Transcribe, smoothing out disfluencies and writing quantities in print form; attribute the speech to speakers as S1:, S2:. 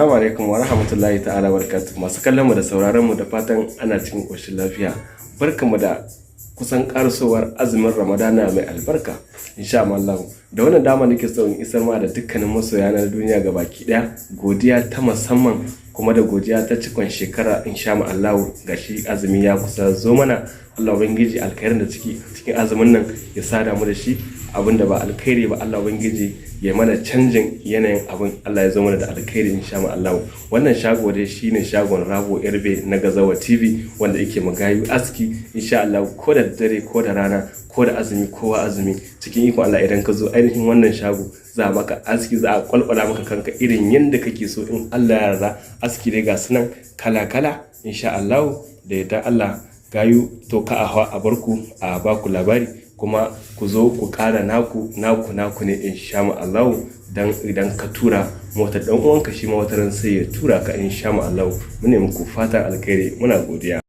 S1: Assalamu alaikum wa rahmatullahi ta'ala barakatuh. Masu kallon mu da sauraron mu da fatan ana cikin ƙoshin lafiya. Barkamu da kusan karasowar azumin Ramadana mai albarka. Insha Allah. Da wannan dama nake so in isar ma da dukkanin masoya na duniya gabaki daya godiya ta musamman kuma da godiya ta cikon shekara insha Allah. Gashi azumi ya kusa zo mana. Allah ubangiji alkhairin da cikin azumin nan ya sada mu da shi, abinda ba alkhairi ba Allah ubangiji ya mana canjin yanayin abin. Allah ya zo mana da alkhairi insha Allah. Wannan shago dai shine shagon Rabo Yarbe na Gazawa TV wanda yake magayu aski insha Allah, ko da dare ko da rana ko da azumi kowa azumi cikin iko Allah. Idan ka zo ainihin wannan shago za a maka aski, za a kwalkwala maka kanka irin yanda kake so in Allah ya yarda. Aski dai ga sunan kala kala insha Allah. Da yadda Allah gayu to ka a barku a baku labari, kuma ku zo ku kara naku ne insha Allah. Dan idan ka tura motar dan uwanka shi ma wataran sai ya tura ka insha Allah. Mune muku fatan alkhairi, muna godiya.